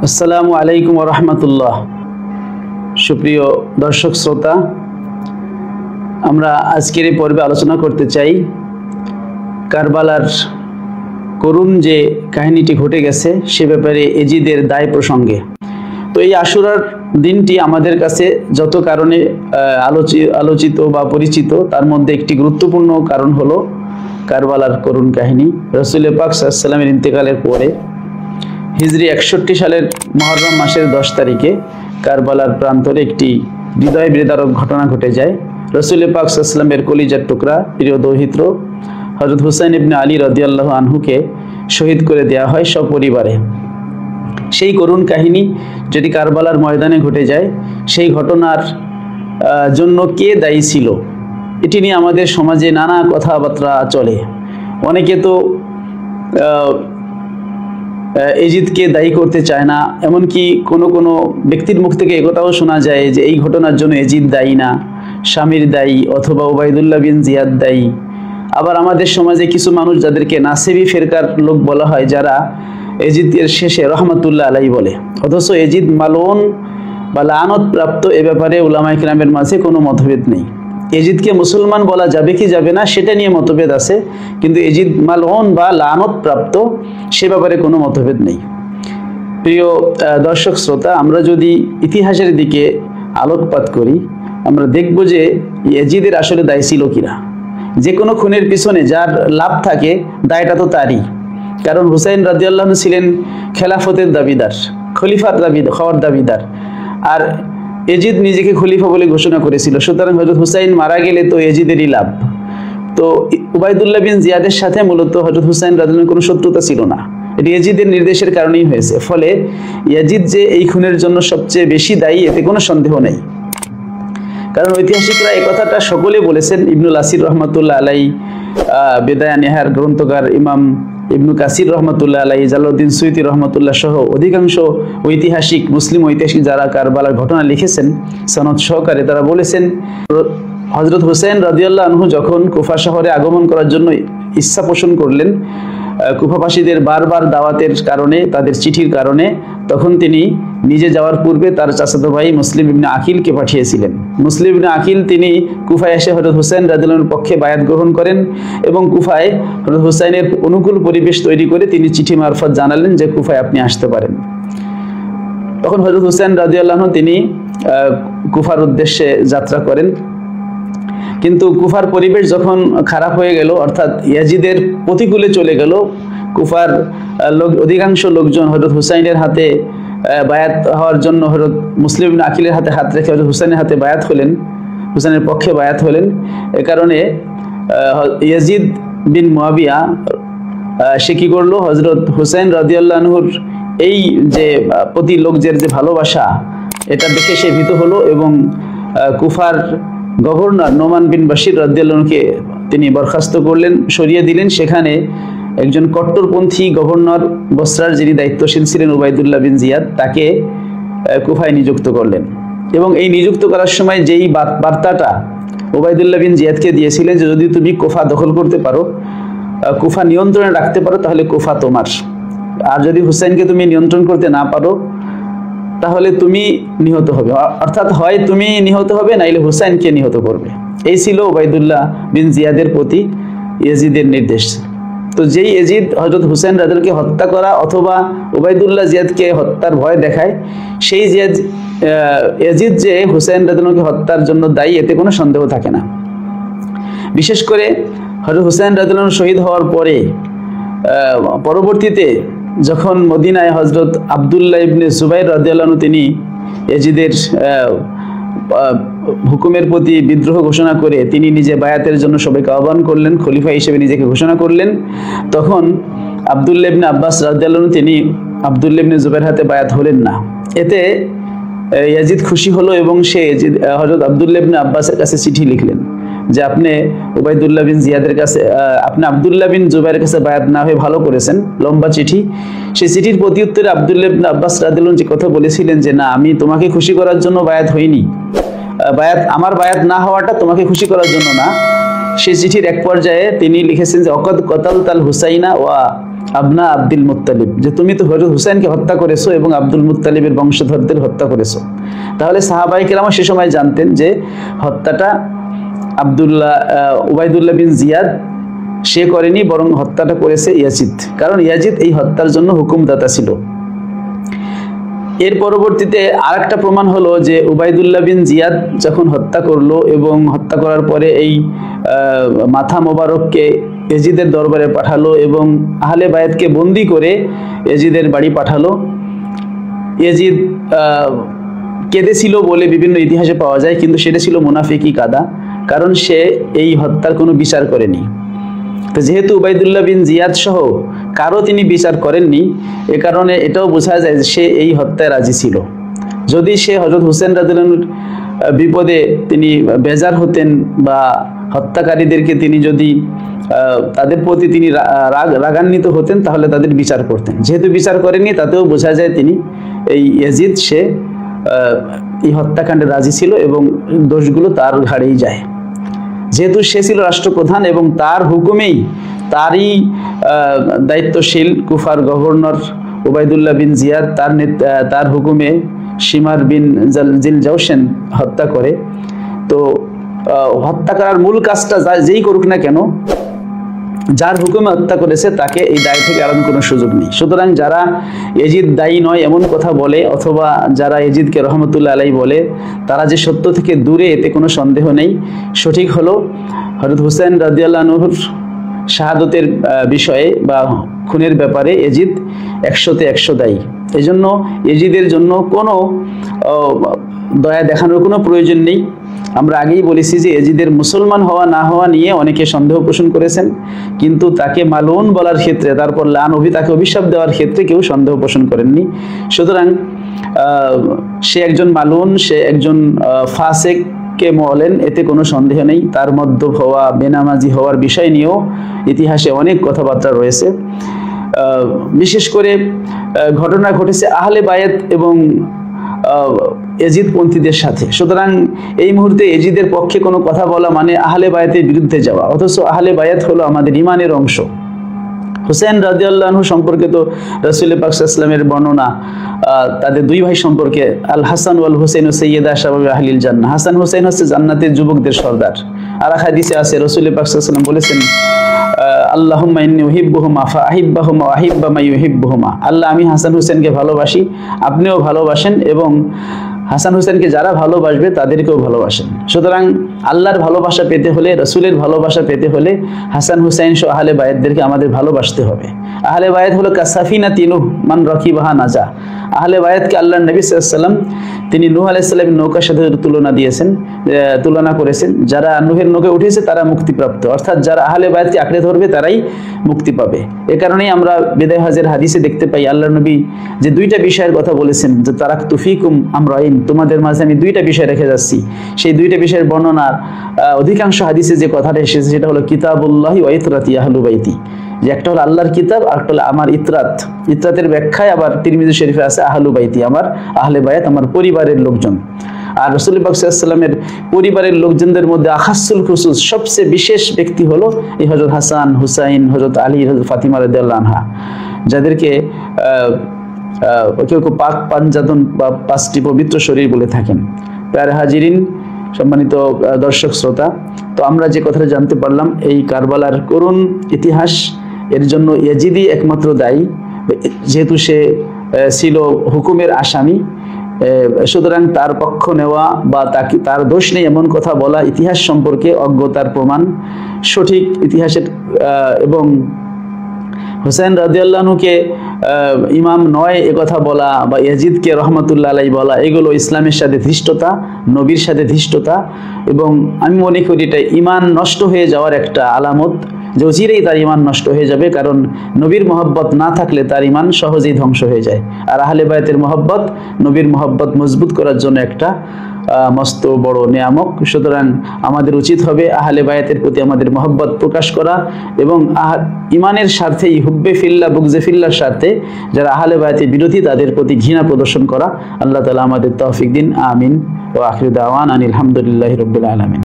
আসসালামু আলাইকুম ওয়া রাহমাতুল্লাহ। সুপ্রিয় দর্শক শ্রোতা, আমরা আজকের এই পর্বে আলোচনা করতে চাই কারবালার করুণ যে কাহিনীটি ঘটে গেছে সে ব্যাপারে এজিদের দায় প্রসঙ্গে। তো এই আশুরার দিনটি আমাদের কাছে যত কারণে আলোচিত বা পরিচিত, তার মধ্যে একটি গুরুত্বপূর্ণ কারণ হলো কারবালার করুণ কাহিনী। রাসূল পাক সাল্লাল্লাহু আলাইহি ওয়াসাল্লামের ইন্তেকালের পরে হিজরি 61 সালের মুহররম মাসের 10 তারিখে কারবালার প্রান্তরে একটি হৃদয় বিদারক ঘটনা ঘটে যায়। রাসূল পাক সাল্লাল্লাহু আলাইহি ওয়াসাল্লামের কলিজার টুকরা প্রিয় দৌহিত্র হযরত হুসাইন ইবনে আলী রাদিয়াল্লাহু আনহুকে শহীদ করে দেওয়া হয় সপরিবারে। সেই করুণ কাহিনী যদি কারবালার ময়দানে ঘটে যায়, সেই ঘটনার জন্য কে দায়ী ছিল এটি নিয়ে আমাদের সমাজে নানা কথাবার্তা চলে। অনেকে তো এজিদকে দায়ী করতে চায় না, এমনকি কোনো কোনো ব্যক্তির মুখ থেকে একথাও শোনা যায় যে এই ঘটনার জন্য এজিদ দায়ী না, স্বামীর দায়ী অথবা উবাইদুল্লাহ বিন জিয়াদ দায়ী। আবার আমাদের সমাজে কিছু মানুষ যাদেরকে নাসেবি ফেরকার লোক বলা হয়, যারা এজিদের শেষে রহমাতুল্লাহ আলাই বলে, অথচ এজিদ মালউন বা লানত প্রাপ্ত এ ব্যাপারে উলামায়ে কিরামের মাঝে কোনো মতভেদ নেই। এজিদকে মুসলমান বলা যাবে কি যাবে না সেটা নিয়ে মতভেদ আছে, কিন্তু এজিদ মালউন বা লানত প্রাপ্ত সে ব্যাপারে কোনো মতভেদ নেই। প্রিয় দর্শক শ্রোতা, আমরা যদি ইতিহাসের দিকে আলোকপাত করি, আমরা দেখব যে এজিদের আসলে দায় ছিল কিনা। যে কোনো খুনের পিছনে যার লাভ থাকে দায়টা তো তারই, কারণ হুসাইন রাদিয়াল্লাহু আনহু ছিলেন খেলাফতের দাবিদার, খলিফার হওয়ার দাবিদার, আর এজিদ নিজেকে খলিফা বলে ঘোষণা করেছিল। সুতরাং হযরত হুসাইন মারা গেলে তো এজিদেরই লাভ। তো উবাইদুল্লাহ বিন জিয়াদের সাথে মূলত হযরত হুসাইন রাদিয়াল্লাহু আনহুর কোনো শত্রুতা ছিল না, এটি এজিদের নির্দেশের কারণেই হয়েছে। ফলে এজিদ যে এই খুনের জন্য সবচেয়ে বেশি দায়ী এতে কোনো সন্দেহ নেই, কারণ ঐতিহাসিকরা এই কথাটা সকলে বলেছেন। ইবনুল আসির রহমাতুল্লাহ আলাই, বেদায়া নেহার গ্রন্থকার ইমাম ইবনু কাসির রহমতুল্লাহ আলাই, জালালউদ্দিন সুয়ুতি রহমতুল্লাহ সহ অধিকাংশ ঐতিহাসিক, মুসলিম ঐতিহাসিক যারা কারবালার ঘটনা লিখেছেন সনদ সহকারে, তারা বলেছেন হযরত হুসাইন রাদিয়াল্লাহু আনহু যখন কুফা শহরে আগমন করার জন্য ইচ্ছা পোষণ করলেন, কুফাবাসীদের বারবার দাওয়াতের কারণে, তাদের চিঠির কারণে, তখন তিনি নিজে যাওয়ার পূর্বে তার চাচাতো ভাই মুসলিম ইবনে আকিলকে পাঠিয়েছিলেন। মুসলিম ইবনে আকিল তিনি কুফায় এসে হযরত হুসাইন রাদিয়াল্লাহু আনহুর পক্ষে বায়াত গ্রহণ করেন এবং কুফায় হযরত হুসাইনের অনুকূল পরিবেশ তৈরি করে তিনি চিঠি মারফত জানালেন যে কুফায় আপনি আসতে পারেন। তখন হযরত হুসাইন রাদিয়াল্লাহু আনহু তিনি কুফার উদ্দেশ্যে যাত্রা করেন, কিন্তু কুফার পরিবেশ যখন খারাপ হয়ে গেল, অর্থাৎ ইয়াজিদের প্রতিকূলে চলে গেল, কুফার অধিকাংশ লোকজন হযরত হুসাইনের হাতে বায়াত হওয়ার জন্য হযরত মুসলিম ইবনে আকিলের হাতে হাত রেখে হযরত হুসাইনের হাতে বায়াত হলেন, হুসাইনের পক্ষে বায়াত হলেন। এ কারণে ইয়াজিদ বিন মুয়াবিয়া সে কি করলো, হযরত হুসাইন রাদিয়াল্লাহু আনহুর এই যে প্রতি লোকদের যে ভালোবাসা, এটা দেখে সে ভীত হলো এবং কুফার গভর্নর নোমান বিন বাশির রাদিয়াল্লাহু আনহুকে তিনি বরখাস্ত করলেন, সরিয়ে দিলেন। সেখানে একজন কট্টরপন্থী গভর্নর বসরার যিনি দায়িত্বশীল ছিলেন উবাইদুল্লাহ বিন জিয়াদ, তাকে কুফায় নিযুক্ত করলেন। এবং এই নিযুক্ত করার সময় যেই বার্তাটা উবাইদুল্লাহ বিন জিয়াদকে দিয়েছিলেন যে যদি তুমি কুফা দখল করতে পারো, কুফা নিয়ন্ত্রণে রাখতে পারো, তাহলে কুফা তোমার, আর যদি হুসাইনকে তুমি নিয়ন্ত্রণ করতে না পারো তাহলে তুমি নিহত হবে, অর্থাৎ হয় তুমি নিহত হবে নাইলে হুসাইনকে নিহত করবে। এই ছিল উবাইদুল্লাহ বিন জিয়াদের প্রতি ইয়াজিদের নির্দেশ। তো যেই ইয়াজিদ হযরত হুসাইন রাদিয়াল্লাহু আনহুকে হত্যা করা অথবা উবাইদুল্লাহ জিয়াদকে হত্যার ভয় দেখায়, সেই ইয়াজিদ যে হুসাইন রাদিয়াল্লাহু আনহুকে হত্যার জন্য দায়ী এতে কোনো সন্দেহ থাকে না। বিশেষ করে হযরত হুসাইন রাদিয়াল্লাহু আনহু শহীদ হওয়ার পরে পরবর্তীতে যখন মদিনায় হযরত আব্দুল্লাহ ইবনে জুবাইর রাদিয়াল্লাহু আনহু তিনি ইয়াজিদের হুকুমের প্রতি বিদ্রোহ ঘোষণা করে তিনি নিজে বায়াতের জন্য সবাইকে আহ্বান করলেন, খলিফা হিসেবে নিজেকে ঘোষণা করলেন, তখন আব্দুল্লাহ ইবনে আব্বাস রাদিয়াল্লাহু আনহু তিনি আব্দুল্লাহ ইবনে জুবাইর হাতে বায়াত হলেন না। এতে ইয়াজিদ খুশি হলো এবং সে হযরত আব্দুল্লাহ ইবনে আব্বাসের কাছে চিঠি লিখলেন যে আপনি উবাইদুল্লাহ বিন জিয়াদের কাছে, আপনি আব্দুল্লাহ বিন জুবাইরের কাছে বায়াত না হয়ে ভালো করেছেন, লম্বা চিঠি। সেই চিঠির প্রতি উত্তরে আব্দুল্লাহ ইবনে আব্বাস রাদিয়াল্লাহু আনহু যে কথা বলেছিলেন যে না, আমি তোমাকে খুশি করার জন্য বায়াত হইনি, আমার বায়াত না হওয়াটা তোমাকে খুশি করার জন্য না। সে চিঠির এক পর্যায়ে তিনি লিখেছেন যে অকদ কতালতাল হুসাইনা ওয়া আবনা আব্দুল মুত্তালিব, যে তুমি তো হযরত হুসাইনকে হত্যা করেছো এবং আব্দুল মুত্তালিবের বংশধরদের হত্যা করেছো। তাহলে সাহাবায়ে কেরাম সে সময় জানতেন যে হত্যাটা উবাইদুল্লাহ বিন জিয়াদ সে করেনি, বরং হত্যাটা করেছে ইয়াজিদ, কারণ ইয়াজিদ এই হত্যার জন্য হুকুমদাতা ছিল। এর পরবর্তীতে আরেকটা প্রমাণ হলো যে উবাইদুল্লাহ বিন জিয়াদ যখন হত্যা করলো এবং হত্যা করার পরে এই মাথা মোবারককে ইয়াজিদের দরবারে পাঠালো এবং আহলে বায়াতকে বন্দি করে ইয়াজিদের বাড়ি পাঠালো। ইয়াজিদ কেঁদেছিল বলে বিভিন্ন ইতিহাসে পাওয়া যায়, কিন্তু সেটা ছিল মুনাফিকি কাদা, কারণ সে এই হত্যার কোনো বিচার করেনি। তো যেহেতু উবাইদুল্লাহ বিন জিয়াদ সহ কারো তিনি বিচার করেননি, এ কারণে এটাও বোঝা যায় যে সে এই হত্যায় রাজি ছিল। যদি সে হযরত হুসেন রাদিয়াল্লাহু আনহুর বিপদে তিনি বেজার হতেন বা হত্যাকারীদেরকে তিনি যদি তাদের প্রতি তিনি রাগান্বিত হতেন, তাহলে তাদের বিচার করতেন। যেহেতু বিচার করেননি, তাতেও বোঝা যায় তিনি এই ইয়াজিদ সে এই হত্যাকাণ্ডে রাজি ছিল এবং দোষগুলো তার ঘাড়েই যায়। যেহেতু সে ছিল রাষ্ট্রপ্রধান এবং তার হুকুমেই তারই দায়িত্বশীল কুফার গভর্নর উবাইদুল্লাহ বিন জিয়াদ তার হুকুমে শিমার বিন জিলজাওশেন হত্যা করে। তো হত্যা করার মূল কাজটা যেই করুক না কেন, যার হুকুমে হত্যা করেছে তাকে এই দায় থেকে এড়ানোর কোনো সুযোগ নেই। সুতরাং যারা ইয়াজিদ দায়ী নয় এমন কথা বলে, অথবা যারা ইয়াজিদকে রহমতুল্লাহ আলাইহি বলে, তারা যে সত্য থেকে দূরে, এতে কোনো সন্দেহ নেই। সঠিক হলো হযরত হুসাইন রাদিয়াল্লাহু আনহুর শাহাদতের বিষয়ে বা খুনের ব্যাপারে ইয়াজিদ 100-তে 100 দায়ী। এই জন্য ইয়াজিদের জন্য কোনো দয়া দেখানোর কোনো প্রয়োজন নেই। আমরা আগেই বলেছি যে ইয়াজিদের মুসলমান হওয়া না হওয়া নিয়ে অনেকে সন্দেহ পোষণ করেছেন, কিন্তু তাকে মালউন বলার ক্ষেত্রে, তারপর তাকে অভিশাপ দেওয়ার ক্ষেত্রে কেউ সন্দেহ পোষণ করেননি। সুতরাং সে একজন মালউন, সে একজন ফাসেক কে বলেন, এতে কোনো সন্দেহ নেই। তার মদ্যপ হওয়া, বেনামাজি হওয়ার বিষয় নিয়েও ইতিহাসে অনেক কথাবার্তা রয়েছে। বিশেষ করে ঘটনা ঘটেছে আহলে বায়াত এবং ইয়াজিদ পন্থীদের সাথে। সুতরাং এই মুহূর্তে ইয়াজিদের পক্ষে কোনো কথা বলা মানে আহলে বায়াতের বিরুদ্ধে যাওয়া, অথচ আহলে বায়াত হলো আমাদের ঈমানের অংশ। হুসেন রাদিয়াল্লাহু আনহু সম্পর্কে তো রাসূল পাক সাল্লাল্লাহু আলাইহি ওয়াসাল্লামের বর্ণনা, তাদের দুই ভাই সম্পর্কে, আল হাসান ওয়াল হুসাইন সাইয়্যিদা শাবাবে আহলিল জান্নাহ, হাসান হুসাইন হচ্ছে জান্নাতের যুবকদের সর্দার। আর এক হাদিসে আছে রাসূল পাক সাল্লাল্লাহু আলাইহি ওয়াসাল্লাম বলেছেন, আল্লাহুম্মা ইন্নী উহিব্বুহুমা ফাআহিব্বাহুমা ওয়া আহিব্বা মা ইউহিব্বুহুমা, আল্লাহ আমি হাসান হুসেনকে ভালোবাসি, আপনিও ভালোবাসেন, এবং হাসান হুসেনকে যারা ভালোবাসবে তাদেরকেও ভালোবাসেন। সুতরাং আল্লাহর ভালোবাসা পেতে হলে, রাসূলের ভালোবাসা পেতে হলে হাসান হুসাইন সহ আহলে বায়াতদেরকে আমাদের ভালোবাসতে হবে। আহলে বায়াত হলো কাসাফিনাতি নূহ মান রাকিবাহা নাজা। আহলে বায়াতকে আল্লাহর নবী সাল্লাল্লাহু আলাইহি ওয়াসাল্লাম তিনি নূহ আলাইহিস সালামের নৌকার সাথে তুলনা করেছেন। যারা নূহের নৌকায় উঠেছে তারা মুক্তিপ্রাপ্ত, অর্থাৎ যারা আহলে বায়াতকে আঁকড়ে ধরবে তারাই মুক্তি পাবে। এ কারণেই আমরা বিদায় হজের হাদিসে দেখতে পাই আল্লাহর নবী যে দুইটা বিষয়ের কথা বলেছেন, যে তারাকতু ফীকুম আমরাইন, তোমাদের মাঝে আমি দুইটা বিষয় রেখে যাচ্ছি। সেই দুইটা বিষয়ের বর্ণনার অধিকাংশ হাদিসে যে কথাটা এসেছে সেটা হলো কিতাবুল্লাহি ওয়া ইতরাতি আহলু বাইতি, যে একটা হলো আল্লাহর কিতাব, আর একটা হলো আমার ইতরাত। ইতরাতের ব্যাখ্যায় আবার তিরমিজি শরীফে আছে আহলু বাইতি, আমার আহলে বায়াত, আমার পরিবারের লোকজন। আর রাসূল পাক সাল্লাল্লাহু আলাইহি ওয়াসাল্লামের পরিবারের লোকজনদের মধ্যে আখাসুল খুসুস, সবচেয়ে বিশেষ ব্যক্তি হলো এই হযরত হাসান, হুসাইন, হযরত আলী, হযরত ফাতিমা রাদিয়াল্লাহু আনহা, যাদেরকে কেউ কেউ পাক পাঞ্জাতন বা 5টি পবিত্র শরীর বলে থাকেন। প্যারে হাজিরিন, সম্মানিত দর্শক শ্রোতা, তো আমরা যে কথাটা জানতে পারলাম এই কারবালার করুণ ইতিহাস, এর জন্য ইয়াজিদই একমাত্র দায়ী, যেহেতু সে ছিল হুকুমের আসামি। সুতরাং তার পক্ষ নেওয়া বা তার দোষ নেই এমন কথা বলা ইতিহাস সম্পর্কে অজ্ঞতার প্রমাণ। সঠিক ইতিহাসের এবং হুসাইন রাদিয়াল্লাহু আনহুকে ইমাম নয় একথা বলা বা ইয়াজিদকে রহমতুল্লাহ আলাইহি বলা, এগুলো ইসলামের সাথে ধৃষ্টতা, নবীর সাথে ধৃষ্টতা, এবং আমি মনে করি এটা ঈমান নষ্ট হয়ে যাওয়ার একটা আলামত, যে অচিরেই তার ঈমান নষ্ট হয়ে যাবে। কারণ নবীর মহব্বত না থাকলে তার ঈমান সহজেই ধ্বংস হয়ে যায়। আর আহলে বায়াতের মহব্বত নবীর মহব্বত মজবুত করার জন্য একটা মস্ত বড় নিয়ামক। সুতরাং আমাদের উচিত হবে আহলে বায়াতের প্রতি আমাদের মহব্বত প্রকাশ করা এবং ইমানের স্বার্থেই হুব্বে ফিল্লাহ বুগজে ফিল্লাহর স্বার্থে যারা আহলে বায়াতের বিরোধী তাদের প্রতি ঘৃণা প্রদর্শন করা। আল্লাহ তাআলা আমাদের তৌফিক দিন, আমিন। ওয়া আখিরু দাওয়ানা আনিল হামদুলিল্লাহি রাব্বিল আলামিন।